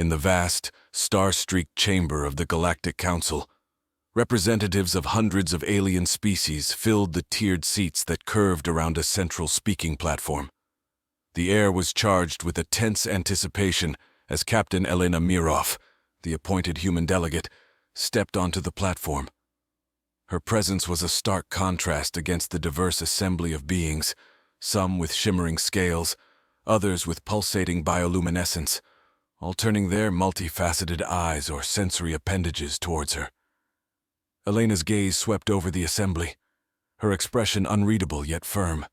In the vast, star-streaked chamber of the Galactic Council, representatives of hundreds of alien species filled the tiered seats that curved around a central speaking platform. The air was charged with a tense anticipation as Captain Elena Mirov, the appointed human delegate, stepped onto the platform. Her presence was a stark contrast against the diverse assembly of beings, some with shimmering scales, others with pulsating bioluminescence, all turning their multifaceted eyes or sensory appendages towards her. Elena's gaze swept over the assembly, her expression unreadable yet firm.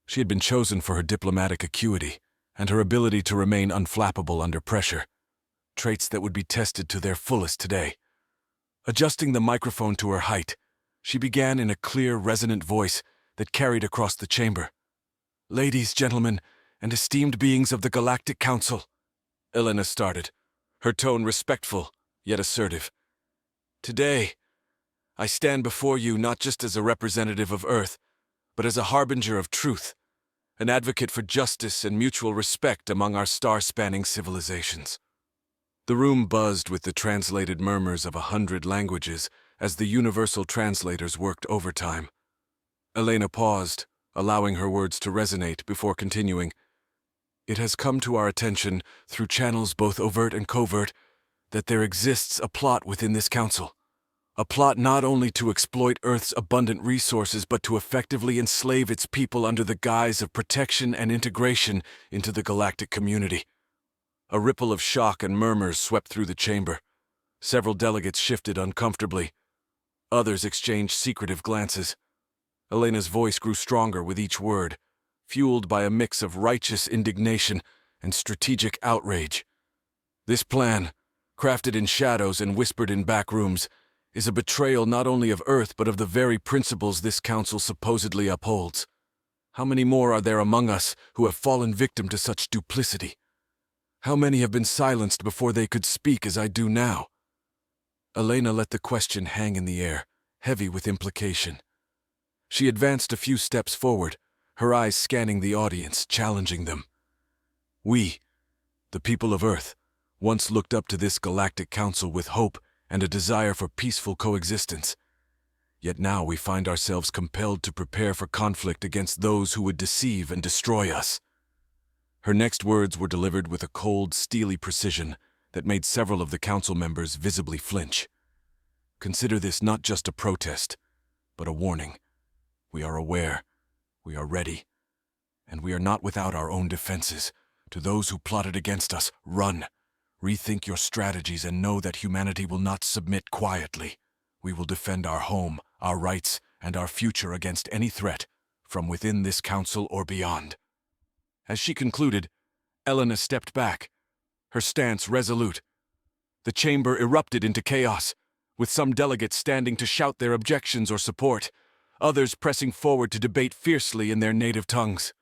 She had been chosen for her diplomatic acuity and her ability to remain unflappable under pressure, traits that would be tested to their fullest today. Adjusting the microphone to her height, she began in a clear, resonant voice that carried across the chamber. "Ladies, gentlemen, and esteemed beings of the Galactic Council," Elena started, her tone respectful yet assertive. "Today, I stand before you not just as a representative of Earth, but as a harbinger of truth, an advocate for justice and mutual respect among our star-spanning civilizations." The room buzzed with the translated murmurs of 100 languages as the universal translators worked overtime. Elena paused, allowing her words to resonate before continuing. "It has come to our attention, through channels both overt and covert, that there exists a plot within this council. A plot not only to exploit Earth's abundant resources, but to effectively enslave its people under the guise of protection and integration into the galactic community." A ripple of shock and murmurs swept through the chamber. Several delegates shifted uncomfortably. Others exchanged secretive glances. Elena's voice grew stronger with each word, fueled by a mix of righteous indignation and strategic outrage. "This plan, crafted in shadows and whispered in back rooms, is a betrayal not only of Earth but of the very principles this council supposedly upholds. How many more are there among us who have fallen victim to such duplicity? How many have been silenced before they could speak as I do now?" Elena let the question hang in the air, heavy with implication. She advanced a few steps forward, her eyes scanning the audience, challenging them. "We, the people of Earth, once looked up to this Galactic Council with hope and a desire for peaceful coexistence. Yet now we find ourselves compelled to prepare for conflict against those who would deceive and destroy us." Her next words were delivered with a cold, steely precision that made several of the council members visibly flinch. "Consider this not just a protest, but a warning. We are aware, we are ready, and we are not without our own defenses. To those who plotted against us, run. Rethink your strategies and know that humanity will not submit quietly. We will defend our home, our rights, and our future against any threat, from within this council or beyond." As she concluded, Elena stepped back, her stance resolute. The chamber erupted into chaos, with some delegates standing to shout their objections or support, others pressing forward to debate fiercely in their native tongues.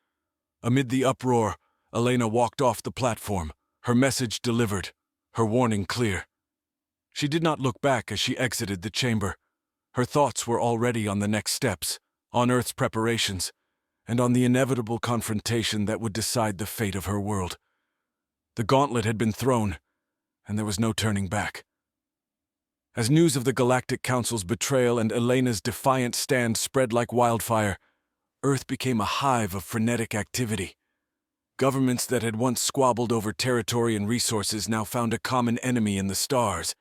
Amid the uproar, Elena walked off the platform, her message delivered, her warning clear. She did not look back as she exited the chamber. Her thoughts were already on the next steps, on Earth's preparations, and on the inevitable confrontation that would decide the fate of her world. The gauntlet had been thrown, and there was no turning back. As news of the Galactic Council's betrayal and Elena's defiant stand spread like wildfire, Earth became a hive of frenetic activity. Governments that had once squabbled over territory and resources now found a common enemy in the stars,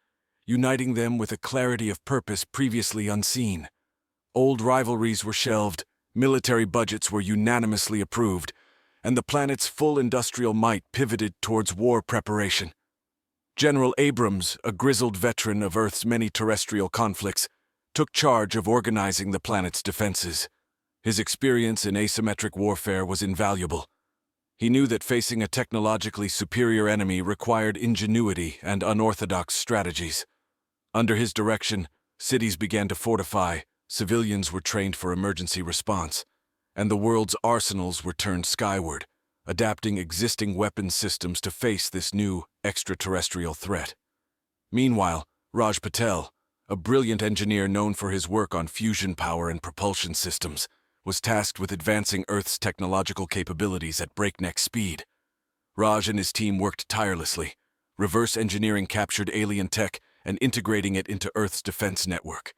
uniting them with a clarity of purpose previously unseen. Old rivalries were shelved, military budgets were unanimously approved, and the planet's full industrial might pivoted towards war preparation. General Abrams, a grizzled veteran of Earth's many terrestrial conflicts, took charge of organizing the planet's defenses. His experience in asymmetric warfare was invaluable. He knew that facing a technologically superior enemy required ingenuity and unorthodox strategies. Under his direction, cities began to fortify, civilians were trained for emergency response, and the world's arsenals were turned skyward, adapting existing weapons systems to face this new extraterrestrial threat. Meanwhile, Raj Patel, a brilliant engineer known for his work on fusion power and propulsion systems, was tasked with advancing Earth's technological capabilities at breakneck speed. Raj and his team worked tirelessly, reverse engineering captured alien tech and integrating it into Earth's defense network.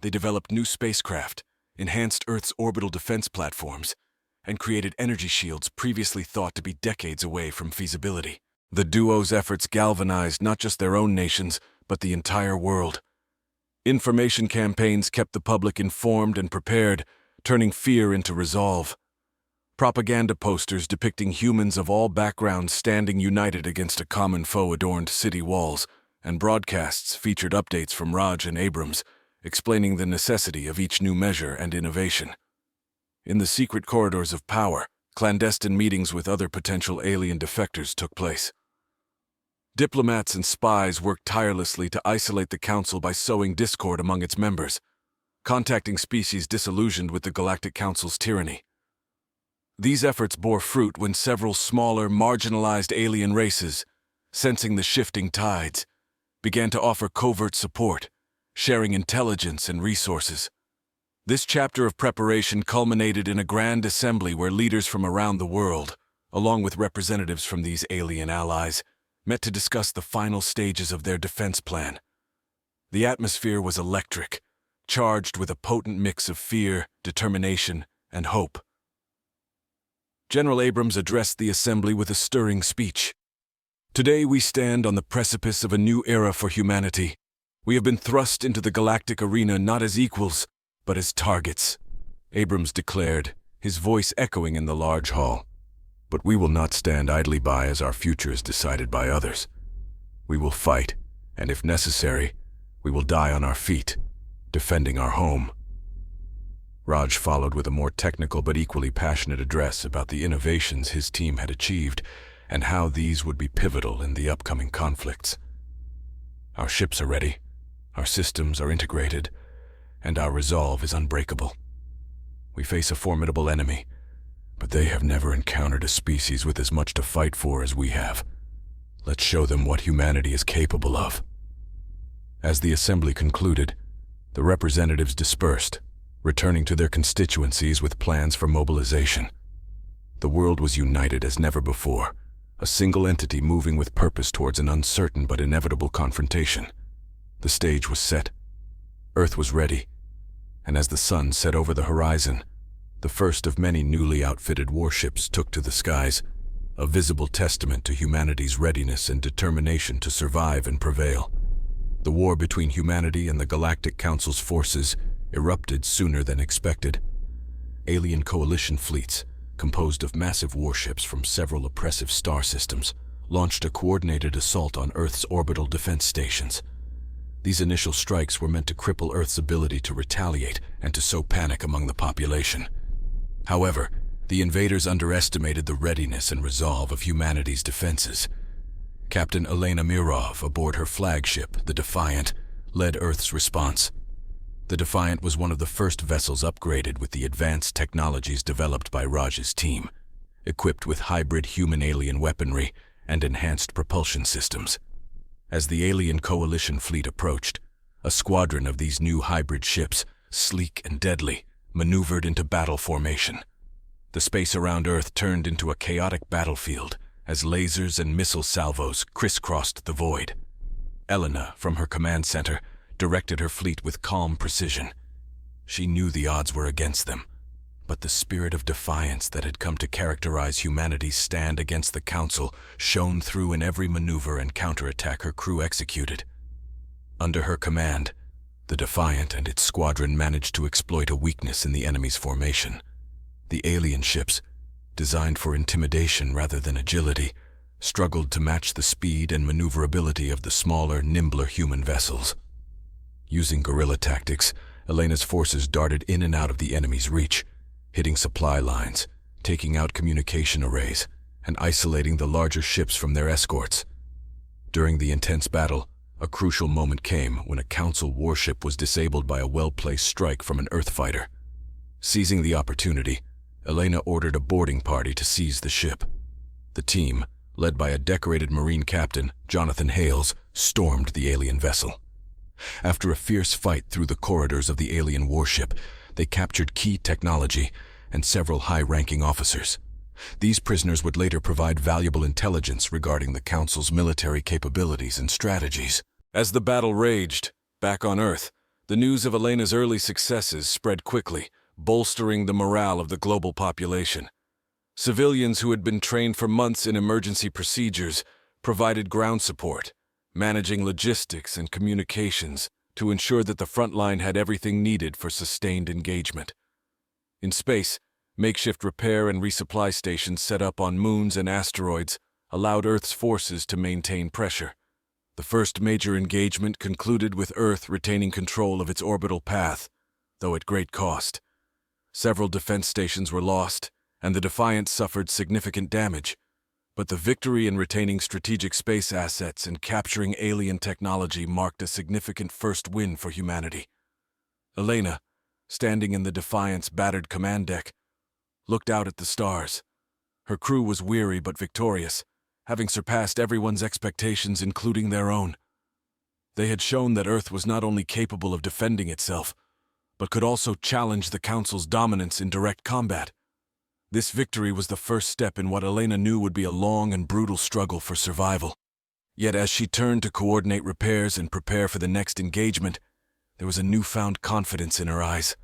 They developed new spacecraft, enhanced Earth's orbital defense platforms, and created energy shields previously thought to be decades away from feasibility. The duo's efforts galvanized not just their own nations, but the entire world. Information campaigns kept the public informed and prepared, turning fear into resolve. Propaganda posters depicting humans of all backgrounds standing united against a common foe adorned city walls, and broadcasts featured updates from Raj and Abrams, explaining the necessity of each new measure and innovation. In the secret corridors of power, clandestine meetings with other potential alien defectors took place. Diplomats and spies worked tirelessly to isolate the Council by sowing discord among its members, contacting species disillusioned with the Galactic Council's tyranny. These efforts bore fruit when several smaller, marginalized alien races, sensing the shifting tides, began to offer covert support, sharing intelligence and resources. This chapter of preparation culminated in a grand assembly where leaders from around the world, along with representatives from these alien allies, met to discuss the final stages of their defense plan. The atmosphere was electric, charged with a potent mix of fear, determination, and hope. General Abrams addressed the assembly with a stirring speech. "Today we stand on the precipice of a new era for humanity. We have been thrust into the galactic arena not as equals, but as targets," Abrams declared, his voice echoing in the large hall. "But we will not stand idly by as our future is decided by others. We will fight, and if necessary, we will die on our feet, defending our home." Raj followed with a more technical but equally passionate address about the innovations his team had achieved and how these would be pivotal in the upcoming conflicts. "Our ships are ready, our systems are integrated, and our resolve is unbreakable. We face a formidable enemy, but they have never encountered a species with as much to fight for as we have. Let's show them what humanity is capable of." As the assembly concluded, the representatives dispersed, returning to their constituencies with plans for mobilization. The world was united as never before, a single entity moving with purpose towards an uncertain but inevitable confrontation. The stage was set. Earth was ready, and as the sun set over the horizon, the first of many newly outfitted warships took to the skies, a visible testament to humanity's readiness and determination to survive and prevail. The war between humanity and the Galactic Council's forces erupted sooner than expected. Alien coalition fleets, composed of massive warships from several oppressive star systems, launched a coordinated assault on Earth's orbital defense stations. These initial strikes were meant to cripple Earth's ability to retaliate and to sow panic among the population. However, the invaders underestimated the readiness and resolve of humanity's defenses. Captain Elena Mirov, aboard her flagship, the Defiant, led Earth's response. The Defiant was one of the first vessels upgraded with the advanced technologies developed by Raj's team, equipped with hybrid human-alien weaponry and enhanced propulsion systems. As the alien coalition fleet approached, a squadron of these new hybrid ships, sleek and deadly, maneuvered into battle formation. The space around Earth turned into a chaotic battlefield as lasers and missile salvos crisscrossed the void. Elena, from her command center, directed her fleet with calm precision. She knew the odds were against them, but the spirit of defiance that had come to characterize humanity's stand against the Council shone through in every maneuver and counterattack her crew executed. Under her command, the Defiant and its squadron managed to exploit a weakness in the enemy's formation. The alien ships, designed for intimidation rather than agility, struggled to match the speed and maneuverability of the smaller, nimbler human vessels. Using guerrilla tactics, Elena's forces darted in and out of the enemy's reach, hitting supply lines, taking out communication arrays, and isolating the larger ships from their escorts. During the intense battle, a crucial moment came when a Council warship was disabled by a well-placed strike from an Earth fighter. Seizing the opportunity, Elena ordered a boarding party to seize the ship. The team, led by a decorated Marine captain, Jonathan Hales, stormed the alien vessel. After a fierce fight through the corridors of the alien warship, they captured key technology and several high-ranking officers. These prisoners would later provide valuable intelligence regarding the Council's military capabilities and strategies. As the battle raged, back on Earth, the news of Elena's early successes spread quickly, bolstering the morale of the global population. Civilians who had been trained for months in emergency procedures provided ground support, managing logistics and communications to ensure that the front line had everything needed for sustained engagement. In space, makeshift repair and resupply stations set up on moons and asteroids allowed Earth's forces to maintain pressure. The first major engagement concluded with Earth retaining control of its orbital path, though at great cost. Several defense stations were lost, and the Defiant suffered significant damage. But the victory in retaining strategic space assets and capturing alien technology marked a significant first win for humanity. Elena, standing in the Defiant's battered command deck, looked out at the stars. Her crew was weary but victorious, having surpassed everyone's expectations, including their own. They had shown that Earth was not only capable of defending itself, but could also challenge the Council's dominance in direct combat. This victory was the first step in what Elena knew would be a long and brutal struggle for survival. Yet as she turned to coordinate repairs and prepare for the next engagement, there was a newfound confidence in her eyes,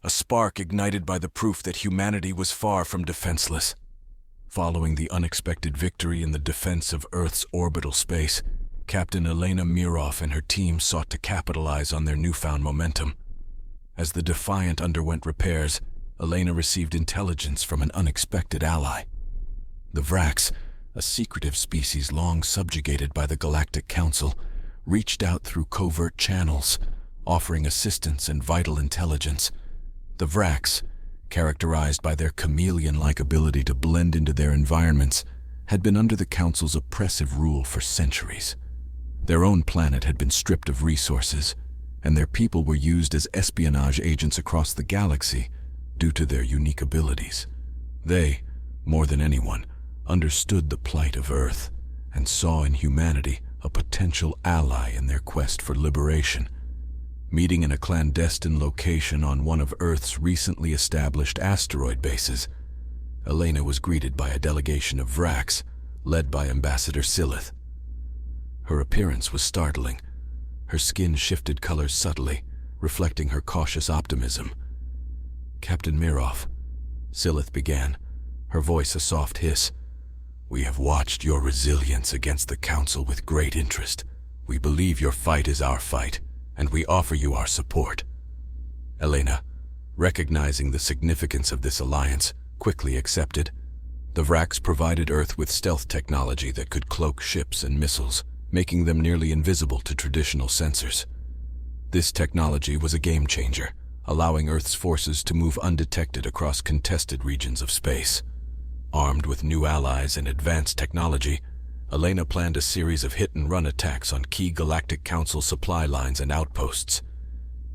a spark ignited by the proof that humanity was far from defenseless. Following the unexpected victory in the defense of Earth's orbital space, Captain Elena Mirov and her team sought to capitalize on their newfound momentum. As the Defiant underwent repairs, Elena received intelligence from an unexpected ally. The Vrax, a secretive species long subjugated by the Galactic Council, reached out through covert channels, offering assistance and vital intelligence. The Vrax, characterized by their chameleon-like ability to blend into their environments, had been under the Council's oppressive rule for centuries. Their own planet had been stripped of resources, and their people were used as espionage agents across the galaxy due to their unique abilities. They, more than anyone, understood the plight of Earth and saw in humanity a potential ally in their quest for liberation. Meeting in a clandestine location on one of Earth's recently established asteroid bases, Elena was greeted by a delegation of Vrax, led by Ambassador Silith. Her appearance was startling. Her skin shifted colors subtly, reflecting her cautious optimism. "Captain Mirov," Silith began, her voice a soft hiss, "we have watched your resilience against the Council with great interest. We believe your fight is our fight, and we offer you our support." Elena, recognizing the significance of this alliance, quickly accepted. The Vrax provided Earth with stealth technology that could cloak ships and missiles, making them nearly invisible to traditional sensors. This technology was a game-changer, allowing Earth's forces to move undetected across contested regions of space. Armed with new allies and advanced technology, Elena planned a series of hit-and-run attacks on key Galactic Council supply lines and outposts.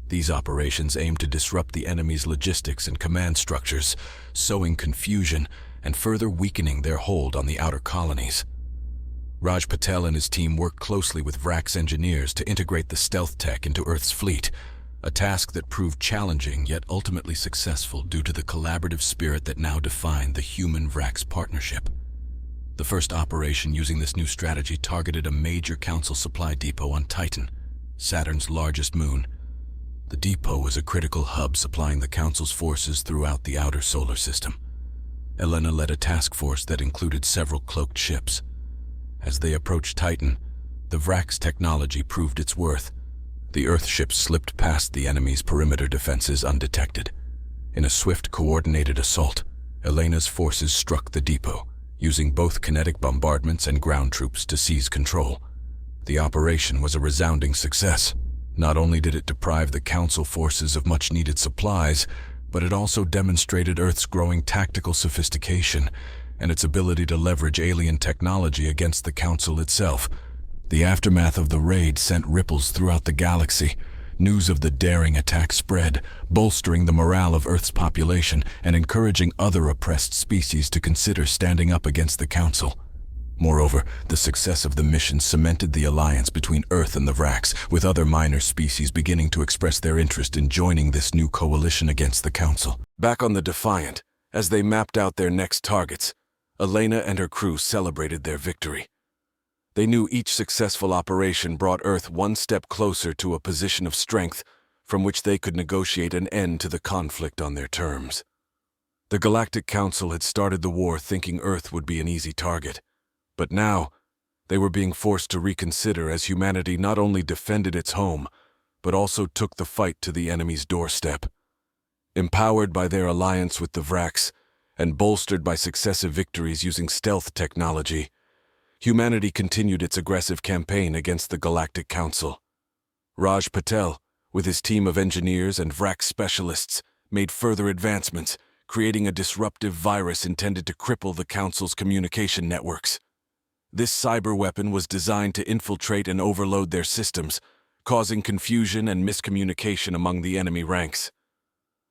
These operations aimed to disrupt the enemy's logistics and command structures, sowing confusion and further weakening their hold on the outer colonies. Raj Patel and his team worked closely with Vrax engineers to integrate the stealth tech into Earth's fleet, a task that proved challenging yet ultimately successful due to the collaborative spirit that now defined the human-Vrax partnership. The first operation using this new strategy targeted a major Council supply depot on Titan, Saturn's largest moon. The depot was a critical hub supplying the Council's forces throughout the outer solar system. Elena led a task force that included several cloaked ships. As they approached Titan, the Vrax technology proved its worth. The Earth ships slipped past the enemy's perimeter defenses undetected. In a swift, coordinated assault, Elena's forces struck the depot, using both kinetic bombardments and ground troops to seize control. The operation was a resounding success. Not only did it deprive the Council forces of much-needed supplies, but it also demonstrated Earth's growing tactical sophistication and its ability to leverage alien technology against the Council itself. The aftermath of the raid sent ripples throughout the galaxy. News of the daring attack spread, bolstering the morale of Earth's population and encouraging other oppressed species to consider standing up against the Council. Moreover, the success of the mission cemented the alliance between Earth and the Vrax, with other minor species beginning to express their interest in joining this new coalition against the Council. Back on the Defiant, as they mapped out their next targets, Elena and her crew celebrated their victory. They knew each successful operation brought Earth one step closer to a position of strength from which they could negotiate an end to the conflict on their terms. The Galactic Council had started the war thinking Earth would be an easy target, but now they were being forced to reconsider as humanity not only defended its home, but also took the fight to the enemy's doorstep. Empowered by their alliance with the Vraks, and bolstered by successive victories using stealth technology, humanity continued its aggressive campaign against the Galactic Council. Raj Patel, with his team of engineers and Vrak specialists, made further advancements, creating a disruptive virus intended to cripple the Council's communication networks. This cyber weapon was designed to infiltrate and overload their systems, causing confusion and miscommunication among the enemy ranks.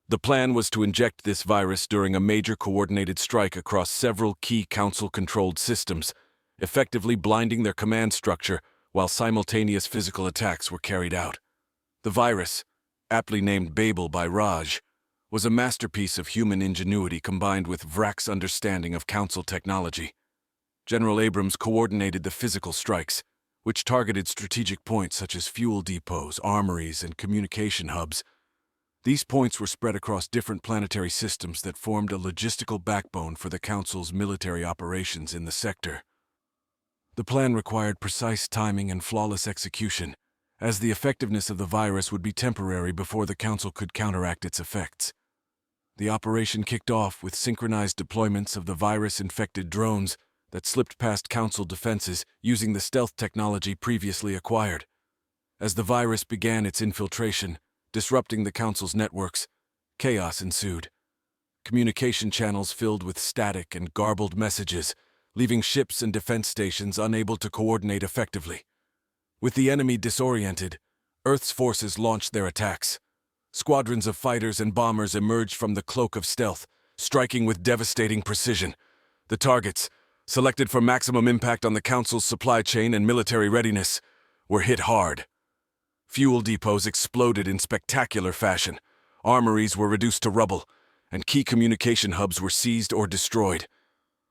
The plan was to inject this virus during a major coordinated strike across several key Council-controlled systems, effectively blinding their command structure while simultaneous physical attacks were carried out. The virus, aptly named Babel by Raj, was a masterpiece of human ingenuity combined with Vrak's understanding of Council technology. General Abrams coordinated the physical strikes, which targeted strategic points such as fuel depots, armories, and communication hubs. These points were spread across different planetary systems that formed a logistical backbone for the Council's military operations in the sector. The plan required precise timing and flawless execution, as the effectiveness of the virus would be temporary before the Council could counteract its effects. The operation kicked off with synchronized deployments of the virus-infected drones that slipped past Council defenses using the stealth technology previously acquired. As the virus began its infiltration, disrupting the Council's networks, chaos ensued. Communication channels filled with static and garbled messages, leaving ships and defense stations unable to coordinate effectively. With the enemy disoriented, Earth's forces launched their attacks. Squadrons of fighters and bombers emerged from the cloak of stealth, striking with devastating precision. The targets, selected for maximum impact on the Council's supply chain and military readiness, were hit hard. Fuel depots exploded in spectacular fashion, armories were reduced to rubble, and key communication hubs were seized or destroyed.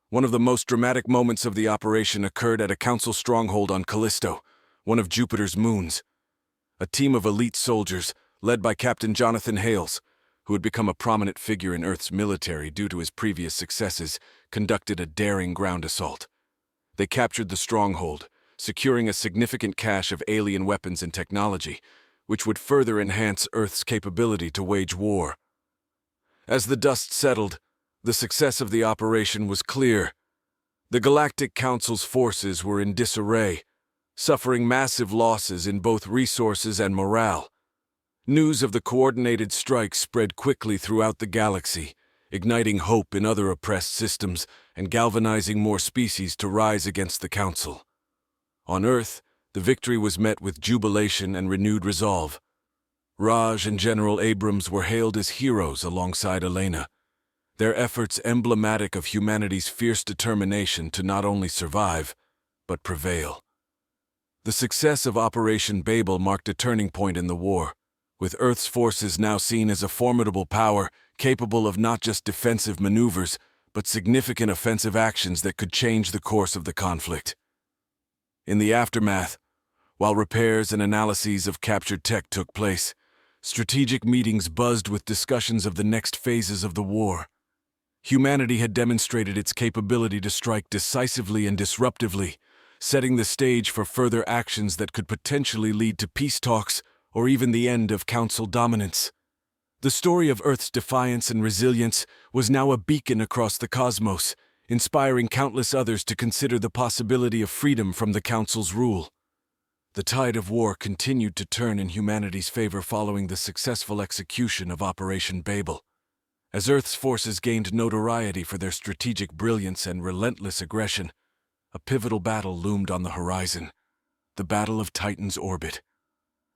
One of the most dramatic moments of the operation occurred at a Council stronghold on Callisto, one of Jupiter's moons. A team of elite soldiers, led by Captain Jonathan Hales, who had become a prominent figure in Earth's military due to his previous successes, conducted a daring ground assault. They captured the stronghold, securing a significant cache of alien weapons and technology, which would further enhance Earth's capability to wage war. As the dust settled, the success of the operation was clear. The Galactic Council's forces were in disarray, suffering massive losses in both resources and morale. News of the coordinated strike spread quickly throughout the galaxy, igniting hope in other oppressed systems and galvanizing more species to rise against the Council. On Earth, the victory was met with jubilation and renewed resolve. Raj and General Abrams were hailed as heroes alongside Elena, their efforts emblematic of humanity's fierce determination to not only survive, but prevail. The success of Operation Babel marked a turning point in the war, with Earth's forces now seen as a formidable power capable of not just defensive maneuvers, but significant offensive actions that could change the course of the conflict. In the aftermath, while repairs and analyses of captured tech took place, strategic meetings buzzed with discussions of the next phases of the war. Humanity had demonstrated its capability to strike decisively and disruptively, setting the stage for further actions that could potentially lead to peace talks or even the end of Council dominance. The story of Earth's defiance and resilience was now a beacon across the cosmos, inspiring countless others to consider the possibility of freedom from the Council's rule. The tide of war continued to turn in humanity's favor following the successful execution of Operation Babel. As Earth's forces gained notoriety for their strategic brilliance and relentless aggression, a pivotal battle loomed on the horizon, the Battle of Titan's orbit.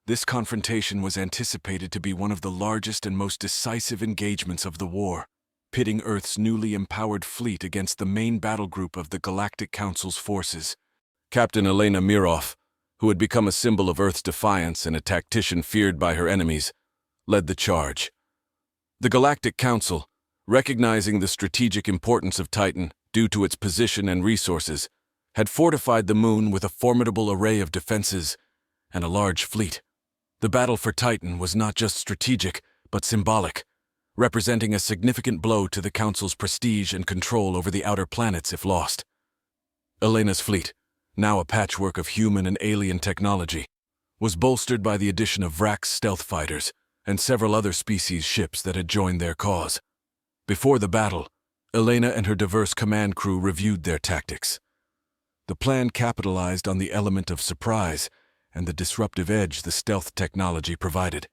This confrontation was anticipated to be one of the largest and most decisive engagements of the war, pitting Earth's newly empowered fleet against the main battle group of the Galactic Council's forces. Captain Elena Mirov, who had become a symbol of Earth's defiance and a tactician feared by her enemies, led the charge. The Galactic Council, recognizing the strategic importance of Titan, due to its position and resources, had fortified the moon with a formidable array of defenses and a large fleet. The battle for Titan was not just strategic, but symbolic, representing a significant blow to the Council's prestige and control over the outer planets if lost. Elena's fleet, now a patchwork of human and alien technology, was bolstered by the addition of Vrax stealth fighters and several other species ships that had joined their cause. Before the battle, Elena and her diverse command crew reviewed their tactics. The plan capitalized on the element of surprise and the disruptive edge the stealth technology provided.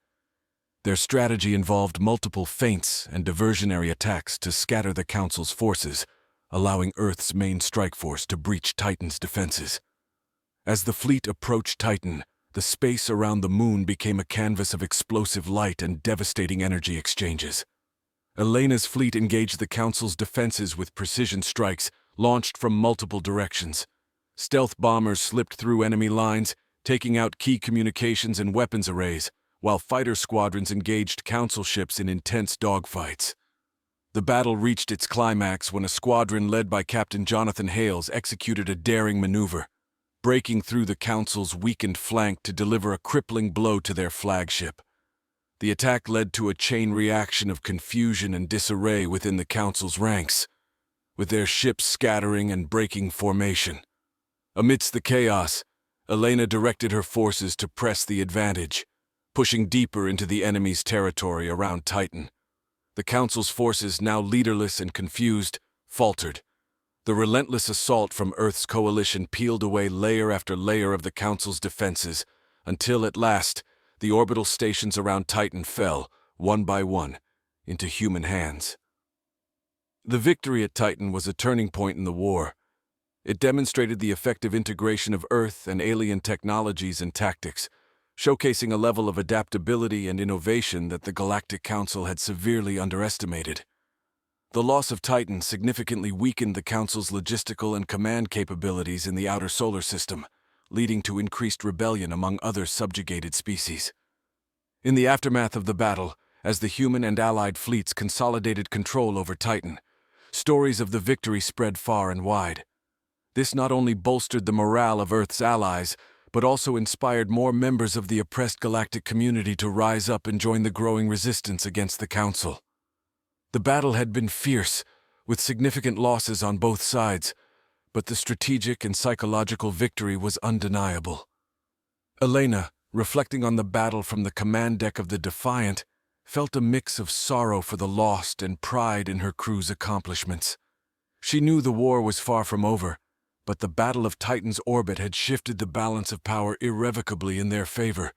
Their strategy involved multiple feints and diversionary attacks to scatter the Council's forces, allowing Earth's main strike force to breach Titan's defenses. As the fleet approached Titan, the space around the moon became a canvas of explosive light and devastating energy exchanges. Elena's fleet engaged the Council's defenses with precision strikes launched from multiple directions. Stealth bombers slipped through enemy lines, taking out key communications and weapons arrays, while fighter squadrons engaged Council ships in intense dogfights. The battle reached its climax when a squadron led by Captain Jonathan Hales executed a daring maneuver, breaking through the Council's weakened flank to deliver a crippling blow to their flagship. The attack led to a chain reaction of confusion and disarray within the Council's ranks, with their ships scattering and breaking formation. Amidst the chaos, Elena directed her forces to press the advantage, pushing deeper into the enemy's territory around Titan. The Council's forces, now leaderless and confused, faltered. The relentless assault from Earth's coalition peeled away layer after layer of the Council's defenses, until at last, the orbital stations around Titan fell, one by one, into human hands. The victory at Titan was a turning point in the war. It demonstrated the effective integration of Earth and alien technologies and tactics, showcasing a level of adaptability and innovation that the Galactic Council had severely underestimated. The loss of Titan significantly weakened the Council's logistical and command capabilities in the outer solar system, leading to increased rebellion among other subjugated species. In the aftermath of the battle, as the human and allied fleets consolidated control over Titan, stories of the victory spread far and wide. This not only bolstered the morale of Earth's allies, but also inspired more members of the oppressed galactic community to rise up and join the growing resistance against the Council. The battle had been fierce, with significant losses on both sides, but the strategic and psychological victory was undeniable. Elena, reflecting on the battle from the command deck of the Defiant, felt a mix of sorrow for the lost and pride in her crew's accomplishments. She knew the war was far from over, but the Battle of Titan's orbit had shifted the balance of power irrevocably in their favor,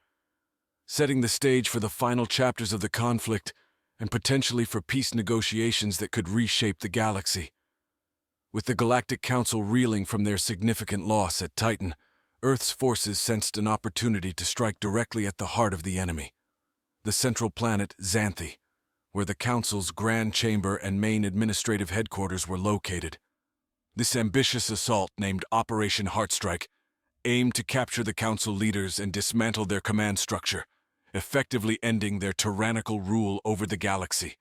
setting the stage for the final chapters of the conflict and potentially for peace negotiations that could reshape the galaxy. With the Galactic Council reeling from their significant loss at Titan, Earth's forces sensed an opportunity to strike directly at the heart of the enemy, the central planet Zanthi, where the Council's Grand Chamber and main administrative headquarters were located. This ambitious assault, named Operation Heartstrike, aimed to capture the Council leaders and dismantle their command structure, effectively ending their tyrannical rule over the galaxy.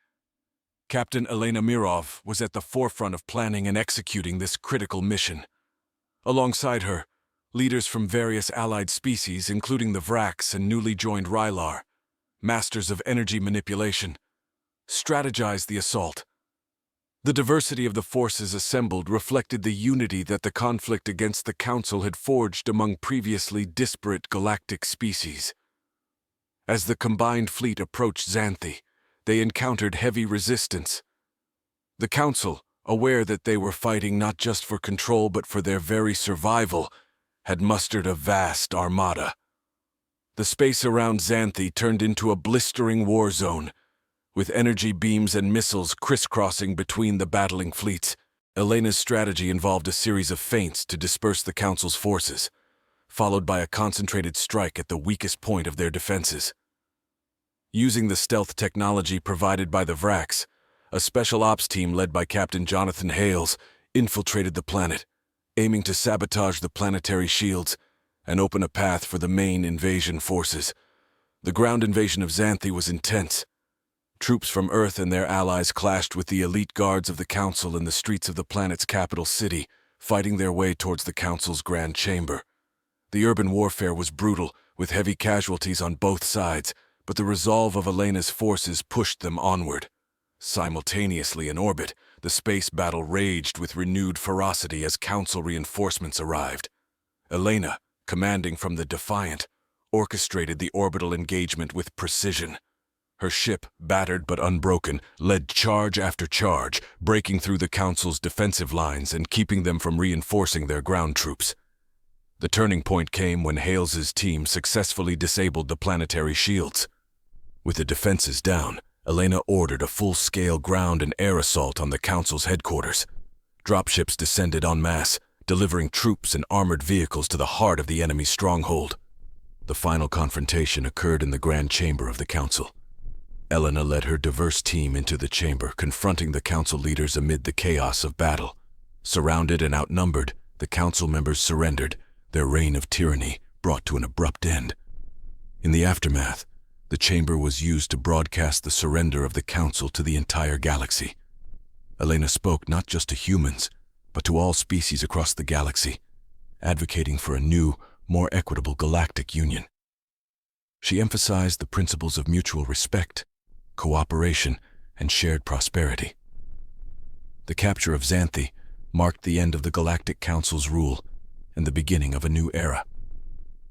Captain Elena Mirov was at the forefront of planning and executing this critical mission. Alongside her, leaders from various allied species, including the Vrax and newly joined Rylar, masters of energy manipulation, strategized the assault. The diversity of the forces assembled reflected the unity that the conflict against the Council had forged among previously disparate galactic species. As the combined fleet approached Zanthi, they encountered heavy resistance. The Council, aware that they were fighting not just for control but for their very survival, had mustered a vast armada. The space around Zanthi turned into a blistering war zone, with energy beams and missiles crisscrossing between the battling fleets. Elena's strategy involved a series of feints to disperse the Council's forces, followed by a concentrated strike at the weakest point of their defenses. Using the stealth technology provided by the Vrax, a special ops team led by Captain Jonathan Hales infiltrated the planet, aiming to sabotage the planetary shields and open a path for the main invasion forces. The ground invasion of Zanthi was intense, Troops from Earth and their allies clashed with the elite guards of the Council in the streets of the planet's capital city, fighting their way towards the Council's grand chamber. The urban warfare was brutal, with heavy casualties on both sides, but the resolve of Elena's forces pushed them onward. Simultaneously in orbit, the space battle raged with renewed ferocity as Council reinforcements arrived. Elena, commanding from the Defiant, orchestrated the orbital engagement with precision. Her ship, battered but unbroken, led charge after charge, breaking through the Council's defensive lines and keeping them from reinforcing their ground troops. The turning point came when Hales's team successfully disabled the planetary shields. With the defenses down, Elena ordered a full-scale ground and air assault on the Council's headquarters. Dropships descended en masse, delivering troops and armored vehicles to the heart of the enemy's stronghold. The final confrontation occurred in the grand chamber of the Council. Elena led her diverse team into the chamber, confronting the Council leaders amid the chaos of battle. Surrounded and outnumbered, the Council members surrendered, their reign of tyranny brought to an abrupt end. In the aftermath, the chamber was used to broadcast the surrender of the Council to the entire galaxy. Elena spoke not just to humans, but to all species across the galaxy, advocating for a new, more equitable galactic union. She emphasized the principles of mutual respect, cooperation, and shared prosperity. The capture of Zanthi marked the end of the Galactic Council's rule and the beginning of a new era.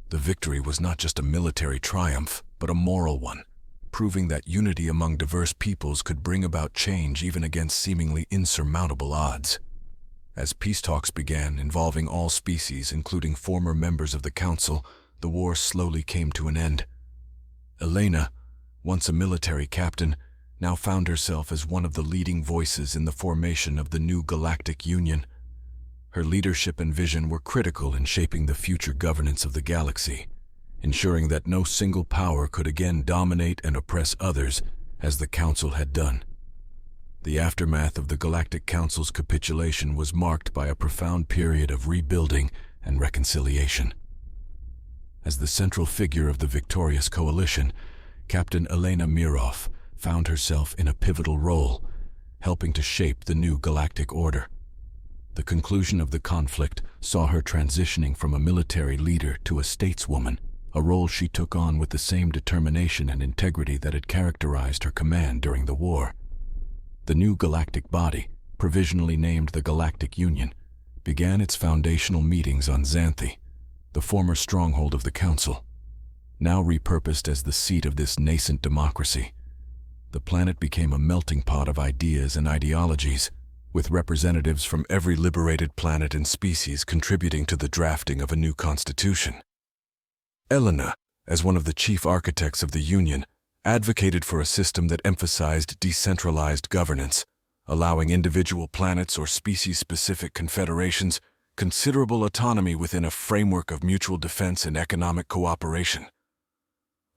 The victory was not just a military triumph, but a moral one, proving that unity among diverse peoples could bring about change even against seemingly insurmountable odds. As peace talks began, involving all species, including former members of the Council, the war slowly came to an end. Elena, once a military captain, now found herself as one of the leading voices in the formation of the new Galactic Union. Her leadership and vision were critical in shaping the future governance of the galaxy, ensuring that no single power could again dominate and oppress others as the Council had done. The aftermath of the Galactic Council's capitulation was marked by a profound period of rebuilding and reconciliation. As the central figure of the victorious coalition, Captain Elena Mirov found herself in a pivotal role, helping to shape the new galactic order. The conclusion of the conflict saw her transitioning from a military leader to a stateswoman, a role she took on with the same determination and integrity that had characterized her command during the war. The new galactic body, provisionally named the Galactic Union, began its foundational meetings on Zanthi, the former stronghold of the Council. Now repurposed as the seat of this nascent democracy, the planet became a melting pot of ideas and ideologies, with representatives from every liberated planet and species contributing to the drafting of a new constitution. Elena, as one of the chief architects of the Union, advocated for a system that emphasized decentralized governance, allowing individual planets or species-specific confederations considerable autonomy within a framework of mutual defense and economic cooperation.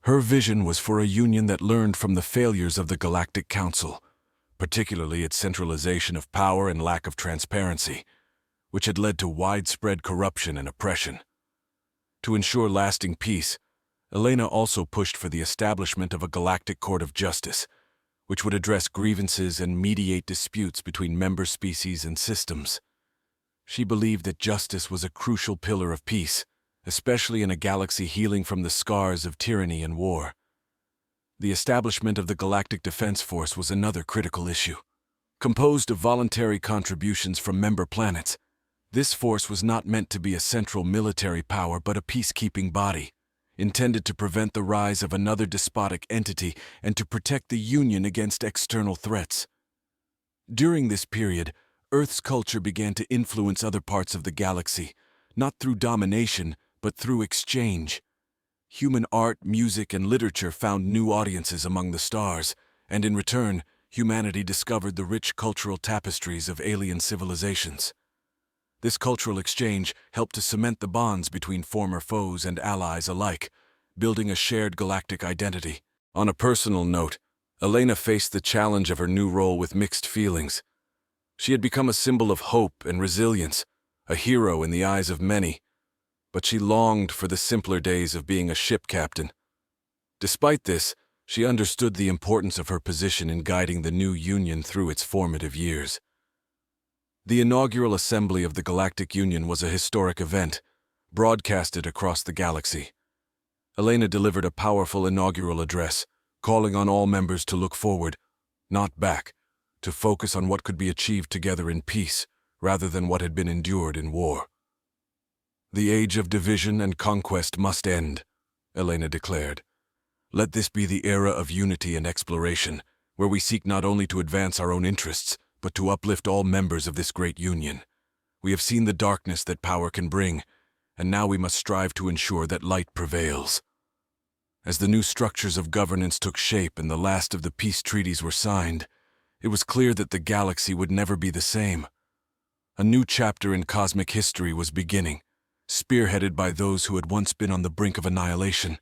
Her vision was for a union that learned from the failures of the Galactic Council, particularly its centralization of power and lack of transparency, which had led to widespread corruption and oppression. To ensure lasting peace, Elena also pushed for the establishment of a Galactic Court of Justice, which would address grievances and mediate disputes between member species and systems. She believed that justice was a crucial pillar of peace, especially in a galaxy healing from the scars of tyranny and war. The establishment of the Galactic Defense Force was another critical issue. Composed of voluntary contributions from member planets, this force was not meant to be a central military power but a peacekeeping body, intended to prevent the rise of another despotic entity and to protect the Union against external threats. During this period, Earth's culture began to influence other parts of the galaxy, not through domination, but through exchange. Human art, music, and literature found new audiences among the stars, and in return, humanity discovered the rich cultural tapestries of alien civilizations. This cultural exchange helped to cement the bonds between former foes and allies alike, building a shared galactic identity. On a personal note, Elena faced the challenge of her new role with mixed feelings. She had become a symbol of hope and resilience, a hero in the eyes of many, but she longed for the simpler days of being a ship captain. Despite this, She understood the importance of her position in guiding the new Union through its formative years. The inaugural assembly of the Galactic Union was a historic event, broadcasted across the galaxy. Elena delivered a powerful inaugural address, calling on all members to look forward, not back, to focus on what could be achieved together in peace, rather than what had been endured in war. "The age of division and conquest must end," Elena declared. "Let this be the era of unity and exploration, where we seek not only to advance our own interests, but to uplift all members of this great union. We have seen the darkness that power can bring, and now we must strive to ensure that light prevails." As the new structures of governance took shape and the last of the peace treaties were signed, it was clear that the galaxy would never be the same. A new chapter in cosmic history was beginning, spearheaded by those who had once been on the brink of annihilation.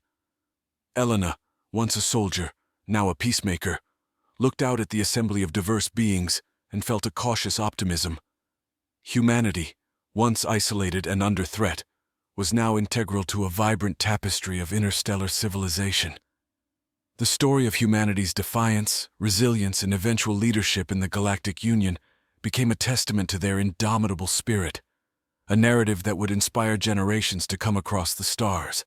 Elena, once a soldier, now a peacemaker, looked out at the assembly of diverse beings and felt a cautious optimism. Humanity, once isolated and under threat, was now integral to a vibrant tapestry of interstellar civilization. The story of humanity's defiance, resilience, and eventual leadership in the Galactic Union became a testament to their indomitable spirit, a narrative that would inspire generations to come across the stars.